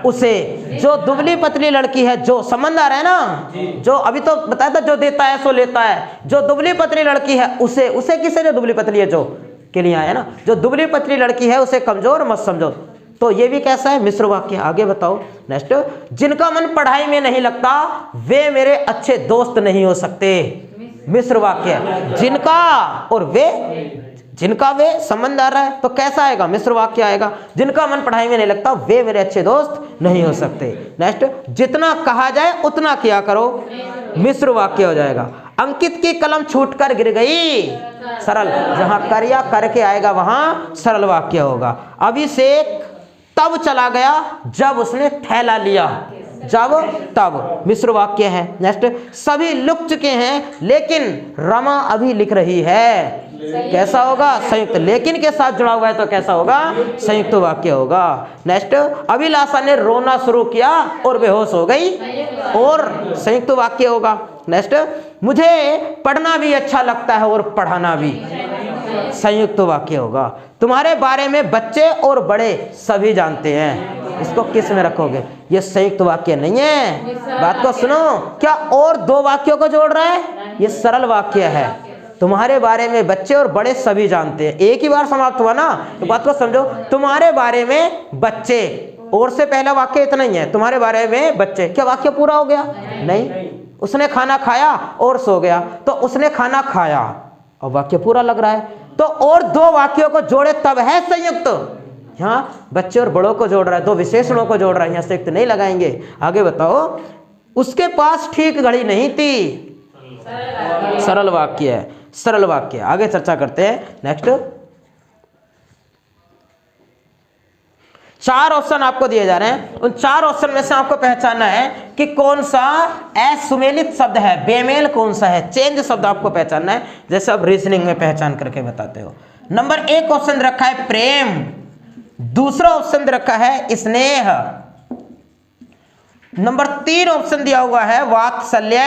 उसे, जो दुबली पतली लड़की है, जो संबंध आ रहा है ना, जो अभी तो बताया था, जो देता है सो लेता है। जो दुबली पतली लड़की है उसे, उसे किसे? जो दुबली पतली है, जो के लिए आया ना, जो दुबली पतली लड़की है उसे कमजोर मत समझो, तो ये भी कैसा है? मिश्र वाक्य। आगे बताओ नेक्स्ट। जिनका मन पढ़ाई में नहीं लगता वे मेरे अच्छे दोस्त नहीं हो सकते, मिश्र वाक्य। जिनका और वे, जिनका वे संबंध आ रहा है तो कैसा आएगा? मिश्र वाक्य आएगा। जिनका मन पढ़ाई में नहीं लगता वे मेरे अच्छे दोस्त नहीं हो सकते। नेक्स्ट। जितना कहा जाए उतना किया करो, मिश्र वाक्य हो जाएगा। अंकित की कलम छूटकर गिर गई, सरल, जहां कर या करके आएगा वहां सरल वाक्य होगा। अभिषेक तब चला गया जब उसने थैला लिया, जब तब, मिश्र वाक्य है। नेक्स्ट। सभी लिख चुके हैं लेकिन रमा अभी लिख रही है, कैसा होगा? संयुक्त। लेकिन के साथ जुड़ा हुआ है तो कैसा होगा? संयुक्त वाक्य होगा। नेक्स्ट। अभिलाषा ने रोना शुरू किया और बेहोश हो गई, और संयुक्त वाक्य होगा। नेक्स्ट। मुझे पढ़ना भी अच्छा लगता है और पढ़ाना भी, संयुक्त वाक्य होगा। तुम्हारे बारे में बच्चे और बड़े सभी जानते हैं, इसको किस में रखोगे? ये संयुक्त वाक्य नहीं है, बात को सुनो। क्या और दो वाक्यों को जोड़ रहा है? ये सरल वाक्य है। तुम्हारे बारे में बच्चे और बड़े सभी जानते हैं, एक ही बार समाप्त हुआ ना, तो बात को समझो। तुम्हारे बारे में बच्चे, और से पहला वाक्य इतना ही है, तुम्हारे बारे में बच्चे, क्या वाक्य पूरा हो गया? नहीं। उसने खाना खाया और सो गया, तो उसने खाना खाया और वाक्य पूरा लग रहा है। तो और दो वाक्यों को जोड़े तब है संयुक्त। यहाँ बच्चे और बड़ों को जोड़ रहा है, दो विशेषणों को जोड़ रहा है, यहाँ संयुक्त नहीं लगाएंगे। आगे बताओ। उसके पास ठीक घड़ी नहीं थी, सरल वाक्य है, सरल वाक्य। आगे चर्चा करते हैं। नेक्स्ट। 4 ऑप्शन आपको दिए जा रहे हैं, उन 4 ऑप्शन में से आपको पहचानना है कि कौन सा असुमेलित शब्द है, बेमेल कौन सा है, चेंज शब्द आपको पहचानना है, जैसे आप रीजनिंग में पहचान करके बताते हो। नंबर 1 ऑप्शन रखा है प्रेम, दूसरा ऑप्शन रखा है स्नेह, नंबर 3 ऑप्शन दिया हुआ है वात्सल्य,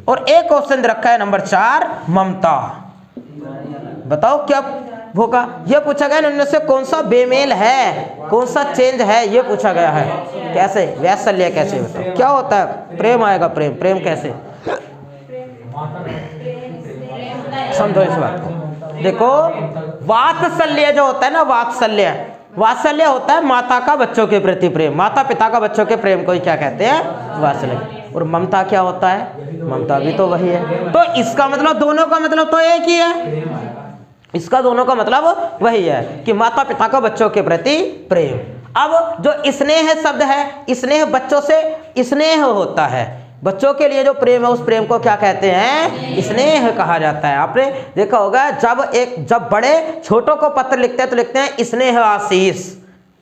और एक ऑप्शन रखा है नंबर 4 ममता। बताओ क्या होगा? यह पूछा गया इनमें से कौन सा बेमेल है, कौन सा चेंज है, यह पूछा गया है। कैसे? वात्सल्य कैसे? बताओ क्या होता है? प्रेम आएगा। प्रेम, प्रेम कैसे? समझो इस बात को। देखो, वात्सल्य जो होता है ना, वात्सल्य, वात्सल्य होता है माता का बच्चों के प्रति प्रेम, माता पिता का बच्चों के प्रेम को ही क्या कहते हैं? वात्सल्य। और ममता क्या होता है? ममता भी तो वही है। तो इसका मतलब दोनों का मतलब तो एक ही है, इसका दोनों का मतलब वही है कि माता पिता का बच्चों के प्रति प्रेम। अब जो स्नेह शब्द है, स्नेह बच्चों से स्नेह होता है, बच्चों के लिए जो प्रेम है उस प्रेम को क्या कहते हैं? स्नेह कहा जाता है। आपने देखा होगा जब बड़े छोटों को पत्र लिखते हैं तो लिखते हैं स्नेह आशीष,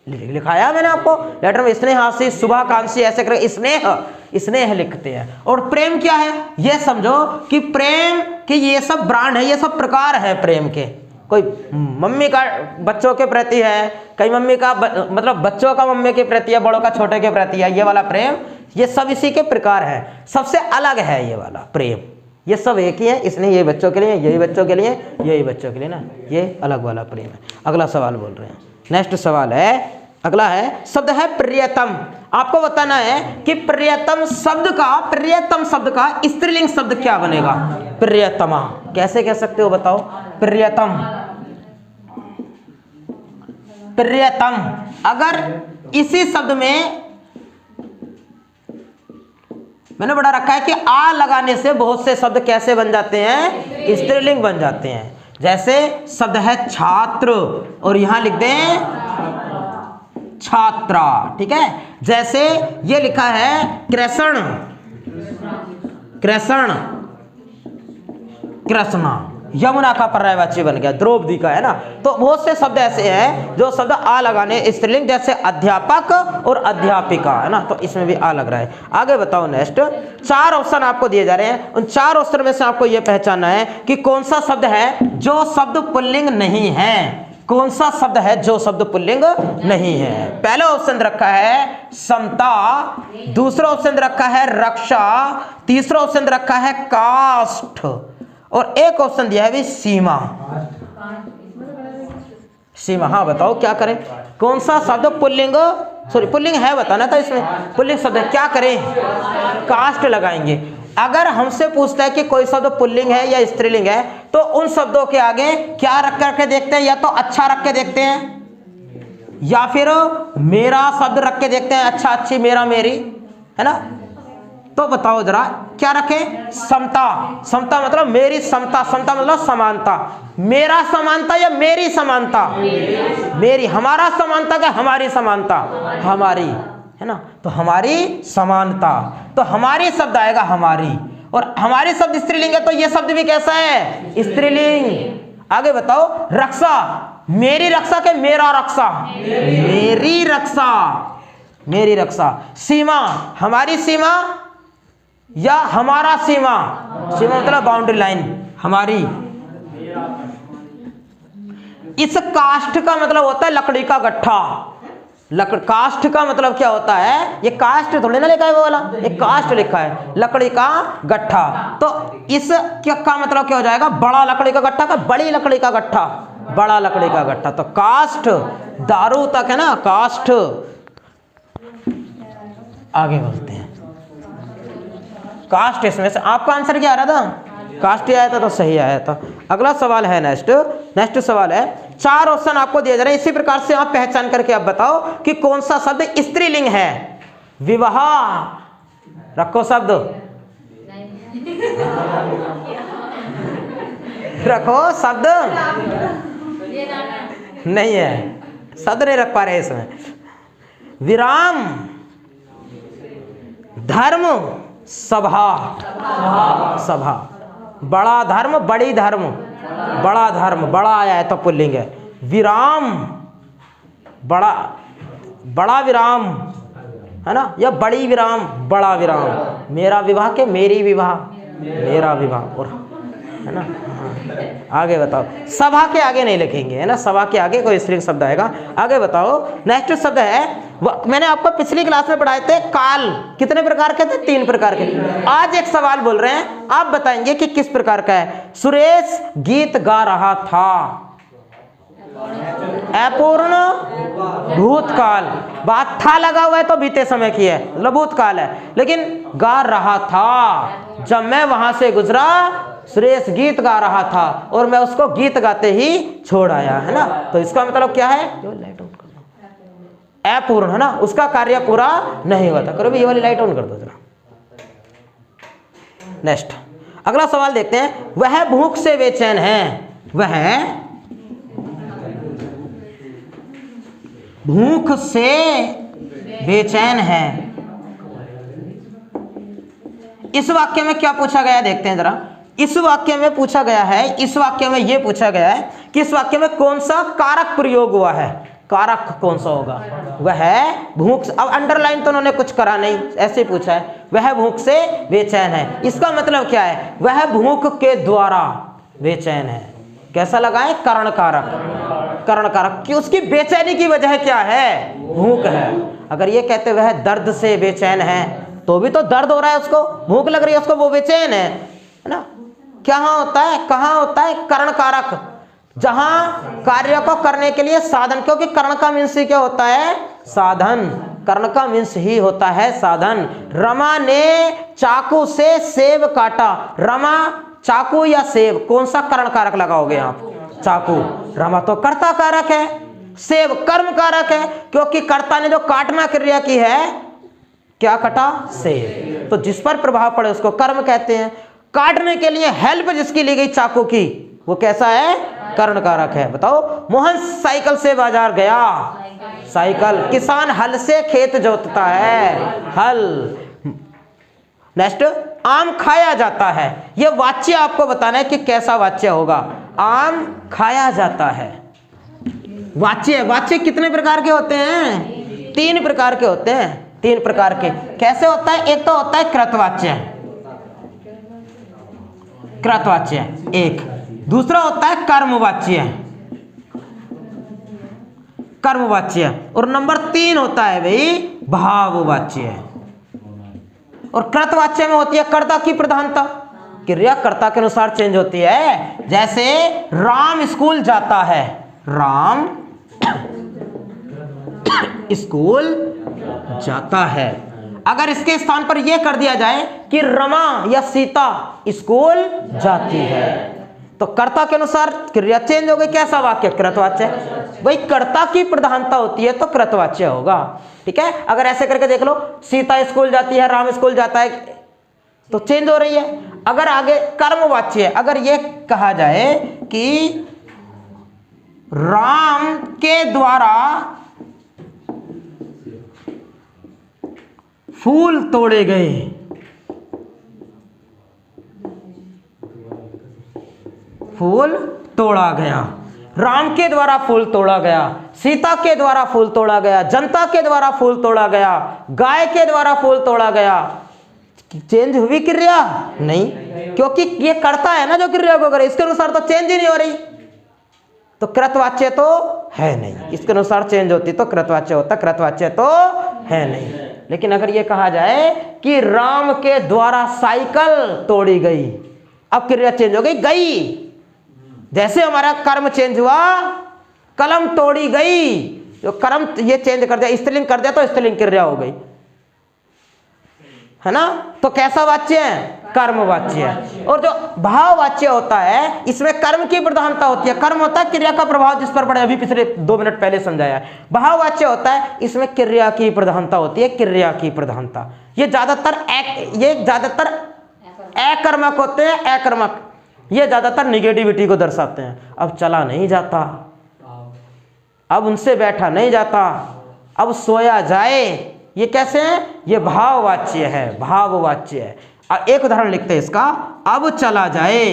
लिखाया मैंने आपको लेटर में, स्नेह आशीष शुभाकांक्षी, ऐसे करके स्नेह, इसने यह लिखते हैं। और प्रेम क्या है, ये समझो कि प्रेम कि ये सब ब्रांड है, ये सब प्रकार है प्रेम के। कोई मम्मी का बच्चों के प्रति है, कई मम्मी का मतलब बच्चों का मम्मी के प्रति है, बड़ों का छोटे के प्रति है, ये वाला प्रेम, ये सब इसी के प्रकार है। सबसे अलग है ये वाला प्रेम, ये सब एक ही है, इसने ये बच्चों के लिए, यही बच्चों के लिए, यही बच्चों के लिए ना, ये अलग वाला प्रेम है। अगला सवाल बोल रहे हैं, नेक्स्ट सवाल है, अगला है शब्द है प्रियतम। आपको बताना है कि प्रियतम शब्द का स्त्रीलिंग शब्द क्या बनेगा। प्रियतमा कैसे कह सकते हो बताओ। प्रियतम, प्रियतम अगर इसी शब्द में मैंने बड़ा रखा है कि आ लगाने से बहुत से शब्द कैसे बन जाते हैं, स्त्रीलिंग बन जाते हैं। जैसे शब्द है छात्र और यहां लिख दें छात्रा, ठीक है। जैसे ये लिखा है कृष्ण, कृष्ण, कृष्णा, यमुना का पर्यायवाची बन गया, द्रौपदी का है ना। तो बहुत से शब्द ऐसे हैं जो शब्द आ लगाने स्त्रीलिंग, जैसे अध्यापक और अध्यापिका है ना, तो इसमें भी आ लग रहा है। आगे बताओ नेक्स्ट, 4 ऑप्शन आपको दिए जा रहे हैं, उन 4 ऑप्शन में से आपको यह पहचानना है कि कौन सा शब्द है जो शब्द पुल्लिंग नहीं है, कौन सा शब्द है जो शब्द पुल्लिंग नहीं है। पहला ऑप्शन रखा है समता, दूसरा ऑप्शन रखा है रक्षा, तीसरा ऑप्शन रखा है काष्ठ और एक ऑप्शन दिया है भी सीमा। सीमा, हाँ बताओ क्या करें, कौन सा शब्द पुल्लिंग, सॉरी पुल्लिंग है बताना था इसमें, पुल्लिंग शब्द है, क्या करें, काष्ठ लगाएंगे। अगर हमसे पूछता है कि कोई शब्द पुल्लिंग है या स्त्रीलिंग है तो उन शब्दों के आगे क्या रख करके देखते हैं, या तो अच्छा रख के देखते हैं या फिर मेरा शब्द रख के देखते हैं, अच्छा अच्छी, मेरा मेरी, है ना। तो बताओ जरा क्या रखें, समता, समता मतलब मेरी समता, समता मतलब समानता, मेरा समानता या मेरी समानता, मेरी, हमारा समानता क्या हमारी समानता, हमारी, है ना, तो हमारी समानता, तो हमारी शब्द आएगा हमारी, और हमारी शब्द स्त्रीलिंग है तो ये शब्द भी कैसा है, स्त्रीलिंग। आगे बताओ रक्षा, मेरी रक्षा के मेरा रक्षा, मेरी रक्षा, मेरी रक्षा। सीमा, हमारी सीमा या हमारा सीमा, सीमा मतलब बाउंड्री लाइन, हमारी। इस काष्ठ का मतलब होता है लकड़ी का गट्ठा, काष्ठ का मतलब क्या होता है, ये काष्ठ थोड़ी ना लिखा है वो वाला, ये काष्ठ लिखा है, लकड़ी का गट्ठा। तो इस क्या का मतलब क्या हो जाएगा, बड़ा लकड़ी का गट्ठा का बड़ी लकड़ी का गट्ठा, बड़ा लकड़ी का गट्ठा। तो काष्ठ दारू तक है ना, काष्ठ। आगे बढ़ते हैं, काष्ठ, इसमें से आपका आंसर क्या आ रहा था, काष्ठ आया था, तो सही आया था। अगला सवाल है नेक्स्ट सवाल है, 4 ऑप्शन आपको दिए जा रहे हैं, इसी प्रकार से आप पहचान करके आप बताओ कि कौन सा शब्द स्त्रीलिंग है। विवाह, रखो शब्द, रखो शब्द, नहीं है, शब्द नहीं रख पा रहे इसमें। विराम, धर्म, सभा, सभा, बड़ा धर्म, बड़ी धर्म, बड़ा धर्म, बड़ा आया है तो पुल्लिंग है। विराम, बड़ा, बड़ा विराम है ना, या बड़ी विराम, बड़ा विराम। मेरा विवाह के मेरी विवाह, मेरा विवाह, और है ना। आगे बताओ, सभा के आगे नहीं लिखेंगे है ना, सभा के आगे कोई स्त्रीलिंग शब्द आएगा। आगे बताओ नेक्स्ट शब्द है, मैंने आपको पिछली क्लास में पढ़ाए थे काल, कितने प्रकार के थे, 3 प्रकार के। आज एक सवाल बोल रहे हैं, आप बताएंगे कि किस प्रकार का है। सुरेश गीत गा रहा था, अपूर्ण भूतकाल, बात था लगा हुआ है तो बीते समय की है, मतलब भूतकाल है, लेकिन गा रहा था, जब मैं वहां से गुजरा सुरेश गीत गा रहा था और मैं उसको गीत गाते ही छोड़ आया, है ना। तो इसका मतलब क्या है, लाइट ऑन कर दो, अपूर्ण है ना, उसका कार्य पूरा नहीं हुआ था। करो भी ये वाली लाइट ऑन कर दो जरा। नेक्स्ट अगला सवाल देखते हैं, वह भूख से बेचैन है, वह भूख से बेचैन है। इस वाक्य में क्या पूछा गया देखते हैं जरा। इस वाक्य में पूछा गया है, इस वाक्य में यह पूछा गया है कि इस वाक्य में कौन सा कारक प्रयोग हुआ है, कारक कौन सा होगा? वह भूख। अब अंडरलाइन तो उन्होंने कुछ करा नहीं, ऐसे ही पूछा है, वह भूख से बेचैन है। इसका मतलब क्या है? वह भूख के द्वारा बेचैन है। कैसा लगाए? करण कारक। करण कारक कि उसकी बेचैनी की वजह क्या है? भूख है। अगर ये कहते वह दर्द से बेचैन है तो भी तो दर्द हो रहा है उसको, भूख लग रही है उसको, वो बेचैन है ना। क्या होता है? कहाँ होता है करण कारक? जहां कार्य को करने के लिए साधन, क्योंकि कर्ण का मीन्स ही क्या होता है? साधन। कर्ण का मीन्स ही होता है साधन। रमा ने चाकू से सेब काटा। रमा, चाकू या सेब, कौन सा कर्ण कारक लगाओगे आप? चाकू। रमा तो कर्ता कारक है, सेब कर्म कारक है, क्योंकि कर्ता ने जो काटना क्रिया की है, क्या कटा? सेब। तो जिस पर प्रभाव पड़े उसको कर्म कहते हैं। काटने के लिए हेल्प जिसकी ली गई चाकू की, वो कैसा है? कर्ण कारक है। बताओ। मोहन साइकिल से बाजार गया। साइकिल। किसान हल से खेत जोतता है। हल। नेक्स्ट, आम खाया जाता है। यह वाच्य आपको बताना है कि कैसा वाच्य होगा। आम खाया जाता है। वाच्य। वाच्य कितने प्रकार के होते हैं? 3 प्रकार के होते हैं। 3 प्रकार के। कैसे होता है? एक तो होता है कृतवाच्य। कृतवाच्य एक। दूसरा होता है कर्मवाच्य। कर्मवाच्य। और नंबर 3 होता है भाई भाववाच्य। और कृतवाच्य में होती है कर्ता की प्रधानता। क्रिया कर्ता के अनुसार चेंज होती है। जैसे राम स्कूल जाता है। राम स्कूल जाता है। अगर इसके स्थान पर यह कर दिया जाए कि रमा या सीता स्कूल जाती है, तो कर्ता के अनुसार क्रिया चेंज हो गई। कैसा वाक्य? कृतवाच्य। भाई कर्ता की प्रधानता होती है तो कृतवाच्य होगा। ठीक है। अगर ऐसे करके देख लो, सीता स्कूल जाती है, राम स्कूल जाता है, तो चेंज हो रही है। अगर आगे कर्मवाच्य, अगर ये कहा जाए कि राम के द्वारा फूल तोड़े गए, फूल तोड़ा गया। राम के द्वारा फूल तोड़ा गया, सीता के द्वारा फूल तोड़ा गया, जनता के द्वारा फूल तोड़ा गया, गाय के द्वारा फूल तोड़ा गया। चेंज हुई क्रिया? नहीं, क्योंकि ये करता है ना जो क्रिया को करे, इसके अनुसार तो चेंज ही नहीं हो रही, तो कृतवाच्य तो है नहीं। इसके अनुसार चेंज होती तो कृतवाच्य होता, कृतवाच्य तो है नहीं। लेकिन अगर ये कहा जाए कि राम के द्वारा साइकिल तोड़ी गई, अब क्रिया चेंज हो गई, गई। जैसे हमारा कर्म चेंज हुआ, कलम तोड़ी गई, जो कर्म ये चेंज कर दिया, स्त्रीलिंग कर दिया तो स्त्रीलिंग क्रिया हो गई, है ना। तो कैसा वाच्य है? कर्म वाच्य है। और जो भाव वाच्य होता है, इसमें कर्म की प्रधानता होती है। कर्म होता है क्रिया का प्रभाव जिस पर पड़े, अभी पिछले 2 मिनट पहले समझाया है। भाव वाच्य होता है, इसमें क्रिया की प्रधानता होती है, क्रिया की प्रधानता। ये ज्यादातर अकर्मक होते हैं, अकर्मक। ये ज्यादातर निगेटिविटी को दर्शाते हैं। अब चला नहीं जाता, अब उनसे बैठा नहीं जाता, अब सोया जाए, ये कैसे है? ये भाववाच्य है, भाववाच्य है। एक उदाहरण लिखते हैं इसका, अब चला जाए।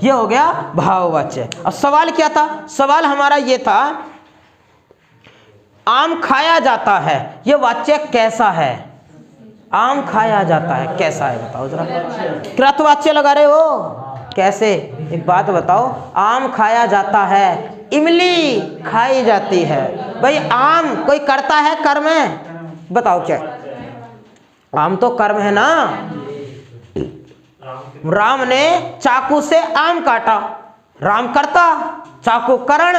ये हो गया भाववाच्य। अब सवाल क्या था? सवाल हमारा ये था, आम खाया जाता है, ये वाच्य कैसा है? आम खाया जाता है कैसा है? बताओ जरा। कृतवाच्य लगा रहे हो कैसे? एक बात बताओ, आम खाया जाता है, इमली खाई जाती है। भाई आम कोई करता है, कर्म है? बताओ क्या? आम तो कर्म है ना। राम ने चाकू से आम काटा, राम करता, चाकू करण,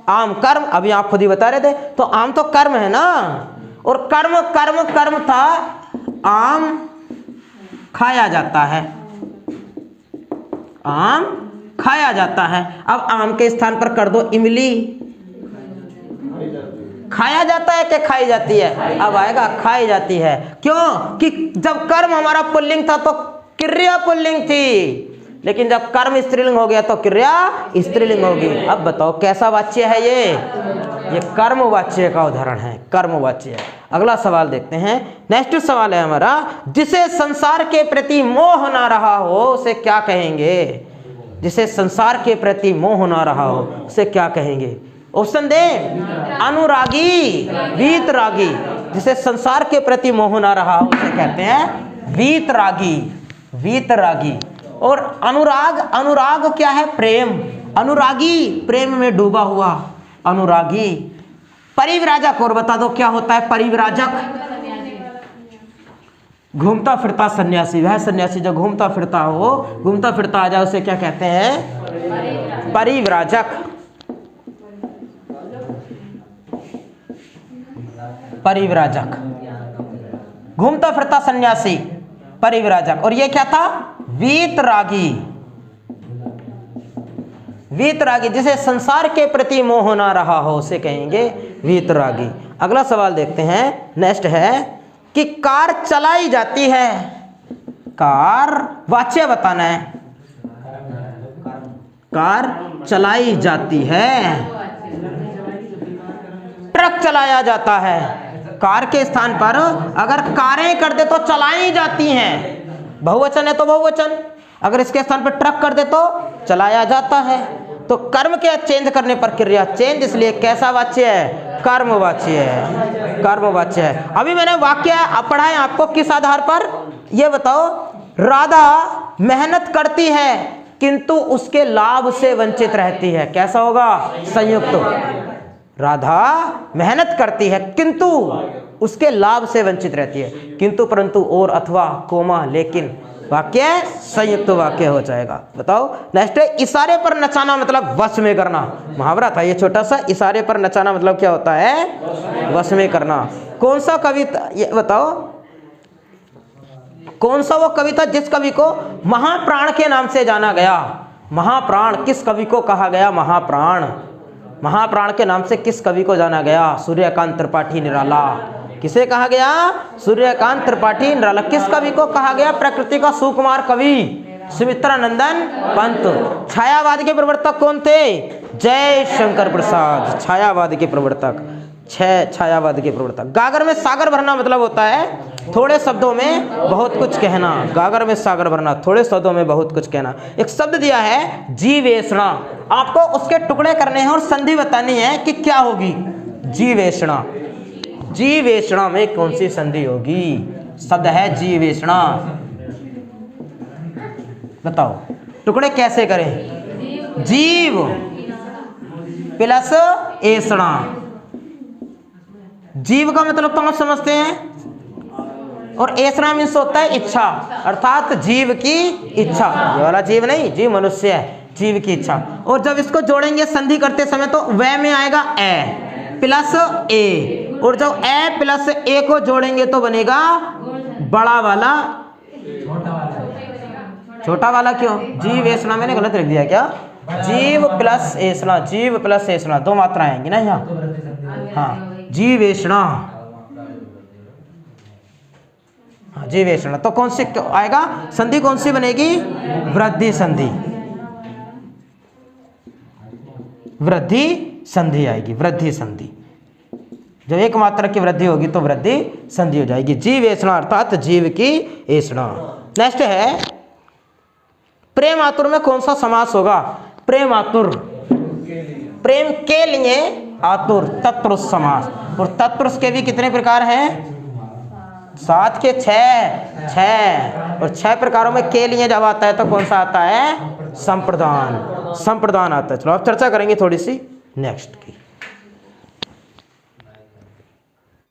आम कर्म। अभी आप खुद ही बता रहे थे, तो आम तो कर्म है ना। और कर्म कर्म कर्म था, आम खाया जाता है, आम खाया जाता है। अब आम के स्थान पर कर दो इमली, खाया जाता है कि खाई जाती है? अब आएगा खाई जाती है। क्यों? कि जब कर्म हमारा पुल्लिंग था तो क्रिया पुल्लिंग थी, लेकिन जब कर्म स्त्रीलिंग हो गया तो क्रिया स्त्रीलिंग होगी। अब बताओ कैसा वाच्य है ये कर्म वाच्य का उदाहरण है, कर्म वाच्य। अगला सवाल देखते हैं। नेक्स्ट सवाल है हमारा, जिसे संसार के प्रति मोह ना रहा हो उसे क्या कहेंगे? जिसे संसार के प्रति मोह ना रहा हो उसे क्या कहेंगे? ऑप्शन दे, अनुरागी, वीतरागी। जिसे संसार के प्रति मोह ना रहा हो उसे कहते हैं वीतरागी, वीतरागी। और अनुराग, अनुराग क्या है? प्रेम। अनुरागी प्रेम में डूबा हुआ, अनुरागी। परिव्राजक, और बता दो क्या होता है परिव्राजक? घूमता फिरता सन्यासी, वह सन्यासी जो घूमता फिरता हो, घूमता फिरता आ जाए उसे क्या कहते हैं? परिव्राजक। परिव्राजक, घूमता फिरता सन्यासी, परिव्राजक। और ये क्या था? वीतरागी, वीतरागी। जिसे संसार के प्रति मोह ना रहा हो उसे कहेंगे वीतरागी। अगला सवाल देखते हैं, नेक्स्ट है कि कार चलाई जाती है, कार वाच्य बताना है। कार चलाई जाती है, ट्रक चलाया जाता है। कार के स्थान पर अगर कारें कर दे तो चलाई जाती हैं, बहुवचन है तो बहुवचन। अगर इसके स्थान पर ट्रक कर दे तो चलाया जाता है। तो कर्म के चेंज करने पर क्रिया चेंज, इसलिए कैसा वाच्य है? कर्मवाच्य है, कर्मवाच्य है। अभी मैंने वाक्य पढ़ा है आपको, किस आधार पर? ये बताओ, राधा मेहनत करती है किंतु उसके लाभ से वंचित रहती है। कैसा होगा? संयुक्त। राधा मेहनत करती है किंतु उसके लाभ से वंचित रहती है। किंतु, परंतु, और, अथवा, कोमा, लेकिन, वाक्य संयुक्त वाक्य हो जाएगा। बताओ नेक्स्ट है, इशारे पर नचाना मतलब वश में करना। मुहावरा था ये छोटा सा, इशारे पर नचाना मतलब क्या होता है? वश में करना। कौन सा कविता, ये बताओ कौन सा वो कविता जिस कवि को महाप्राण के नाम से जाना गया? महाप्राण किस कवि को कहा गया? महाप्राण, महाप्राण के नाम से किस कवि को जाना गया? सूर्यकांत त्रिपाठी निराला। किसे कहा गया? सूर्यकांत त्रिपाठी निराला। किस कवि को कहा गया? प्रकृति का सुकुमार कवि सुमित्रानंदन पंत। छायावाद के प्रवर्तक कौन थे? जय शंकर प्रसाद, छायावाद के प्रवर्तक, छायावाद के प्रवर्तक। गागर में सागर भरना मतलब होता है थोड़े शब्दों में बहुत कुछ कहना। गागर में सागर भरना, थोड़े शब्दों में बहुत कुछ कहना। एक शब्द दिया है जीवेषणा, आपको उसके टुकड़े करने हैं और संधि बतानी है कि क्या होगी। जीवेषणा, जीवेषणा में कौन सी संधि होगी? शब्द है जीवेषणा। बताओ टुकड़े कैसे करें? जीव प्लस एषणा। जीव का मतलब तो आप समझते हैं, और एषणा मीन्स होता है इच्छा, अर्थात जीव की इच्छा। ये वाला जीव नहीं, जीव मनुष्य है, जीव की इच्छा। और जब इसको जोड़ेंगे संधि करते समय तो वह में आएगा ए प्लस ए, और जब ए प्लस ए को जोड़ेंगे तो बनेगा बड़ा वाला, छोटा वाला। क्यों? जीव एषणा मैंने गलत लिख दिया क्या? जीव प्लस एषणा, जीव प्लस एषणा, दो मात्रा आएंगी ना यहाँ। हाँ, जीवेषणा, हाँ जीवेषणा। तो कौन सी आएगा संधि? कौन सी बनेगी? वृद्धि संधि, वृद्धि संधि आएगी, वृद्धि संधि। जब एक मात्रा की वृद्धि होगी तो वृद्धि संधि हो जाएगी। जीवेषणा अर्थात जीव की एषणा। नेक्स्ट है, प्रेम आतुर में कौन सा समास होगा? प्रेम आतुर, प्रेम के लिए आतुर, तत्पुरुष समास। और तत्पुरुष के भी कितने प्रकार हैं? 7 के 6। और 6 प्रकारों में के लिए जब आता है तो कौन सा आता है? संप्रदान, संप्रदान आता है। चलो अब चर्चा करेंगे थोड़ी सी नेक्स्ट की।